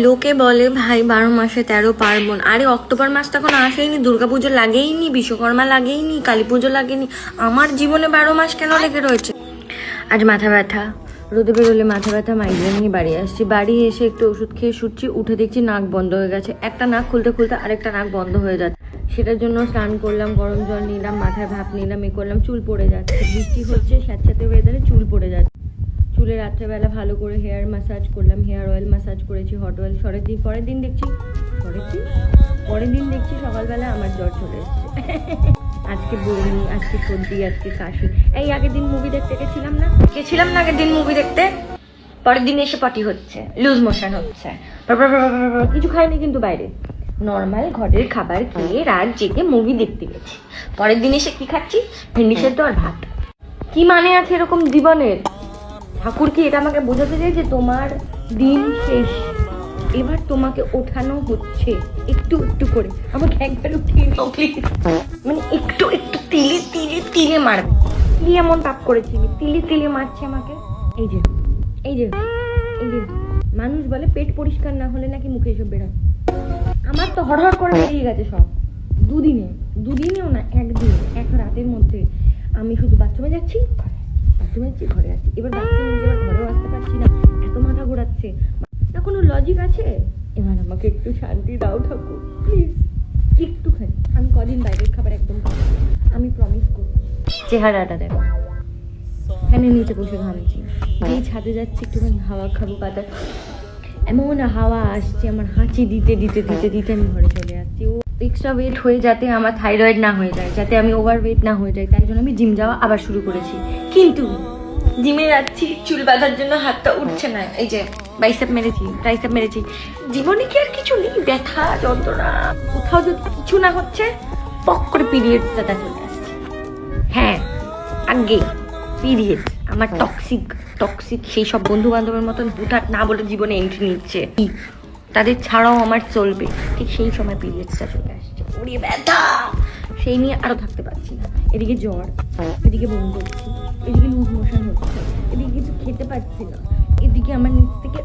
লোকে বলে ভাই 12 মাসে 13 পার্বণ। আরে অক্টোবর মাস তখন আসেইনি, দুর্গাপুজো লাগেইনি, বিশ্বকর্মা লাগেইনি, কালী পুজো লাগেনি, আমার জীবনে 12 মাস কেন লেগে রয়েছে? আজ মাথা ব্যথা, রোদে বেরোলে মাথা ব্যথা, মাইগ্রেন নিয়ে বাড়ি আসছি। বাড়ি এসে একটু ওষুধ খেয়ে শুচ্ছি, উঠে দেখছি নাক বন্ধ হয়ে গেছে। একটা নাক খুলতে খুলতে আরেকটা নাক বন্ধ হয়ে যাচ্ছে। সেটার জন্য স্নান করলাম, গরম জল নিলাম, মাথায় ভাপ নিলাম, করলাম, চুল পড়ে যাচ্ছে। বৃষ্টি হচ্ছে, স্যাঁতস্যাঁতে ওয়েদারে চুল পড়ে যাচ্ছে। চুলে রাত্রেবেলা ভালো করে হেয়ার ম্যাসাজ করলাম, হেয়ার অয়েল ম্যাসাজ করেছি, হট অয়েল। পরের দিন দেখছি সকালবেলা আমার জ্বর চলে এসছে। আজকে বমি, আজকে সর্দি, আজকে কাশি। এই আগের দিন মুভি দেখতে গেছিলাম না আগের দিন মুভি দেখতে, পরের দিন এসে পটি হচ্ছে, লুজ মোশন হচ্ছে। কিছু খাইনি কিন্তু বাইরে, নর্মাল ঘরের খাবার খেয়ে রাত জেগে মুভি দেখতে গেছি। পরের দিন এসে কি খাচ্ছি? ভেন্ডি সেদ্ধ আর ভাত। কি মানে আছে এরকম জীবনের? ঠাকুর কি এটা আমাকে বোঝাতে চাই যে তোমার দিন শেষ, এবার তোমাকে ওঠানো হচ্ছে একটু একটু করে? আমাকে একবার উঠিয়ে নাও প্লিজ। মানে একটু একটু তিলে তিলে তিলে মারবে। কি এমন পাপ করেছি তিলে তিলে মারছে আমাকে? এই যে মানুষ বলে পেট পরিষ্কার না হলে নাকি মুখে এসব বেরোয়। আমার তো হড়হড় করে বেরিয়ে গেছে সব। দুদিনেও না, একদিন, এক রাতের মধ্যে আমি শুধু বাথরুমে যাচ্ছি, ঘরে আসছি। এবার বাথরুমে গিয়ে ঘরেও আসতে পারছি না, এত মাথা ঘোরাচ্ছে। না কোনো লজিক আছে? এবার আমাকে একটু শান্তি দাও ঠাকুর প্লিজ, একটুখানি। আমি কদিন বাইরের খাবার একদম খাবো, আমি প্রমিস করছি। চেহারাটা দেখো, ফ্যানের নিচে বসে ঘামছি, যেই ছাদে যাচ্ছি একটুখানি হাওয়া খাবো, বাতাস, এমন হাওয়া আসছে, আমার হাঁচি দিতে আমি ঘরে চলে যাচ্ছি। ও এক্সট্রা ওয়েট হয়ে যাতে আমার থাইরয়েড না হয়ে যায়, যাতে আমি ওভার ওয়েট না হয়ে যাই, তাই জন্য আমি জিম যাওয়া আবার শুরু করেছি। কিন্তু জিমে যাচ্ছি, চুল বাঁধার জন্য হাতটা উঠছে না। এই যে বাইসেপ মেরেছি, ট্রাইসেপ মেরেছি, জীবনে কি আর কিছু নেই? ব্যথা, যন্ত্রণা, কোথাও যদি কিছু না হচ্ছে, পক করে পিরিয়ডসটা চলে আসছে। হ্যাঁ, আগে পিরিয়ড আমার টক্সিক সেই সব বন্ধু বান্ধবের মতন হুটহাট না বলে জীবনে এন্ট্রি নিচ্ছে, তাদের ছাড়াও আমার চলবে, ঠিক সেই সময় পিরিয়ডসটা চলে আসছে। ওরে ব্যথা, সেই নিয়ে আরো থাকতে পারছি না। এদিকে জ্বর, এদিকে বমি করছি, এদিকে লুজ মোশন হচ্ছে, এদিকে কিছু খেতে পারছি না, এদিকে আমার নিচ থেকে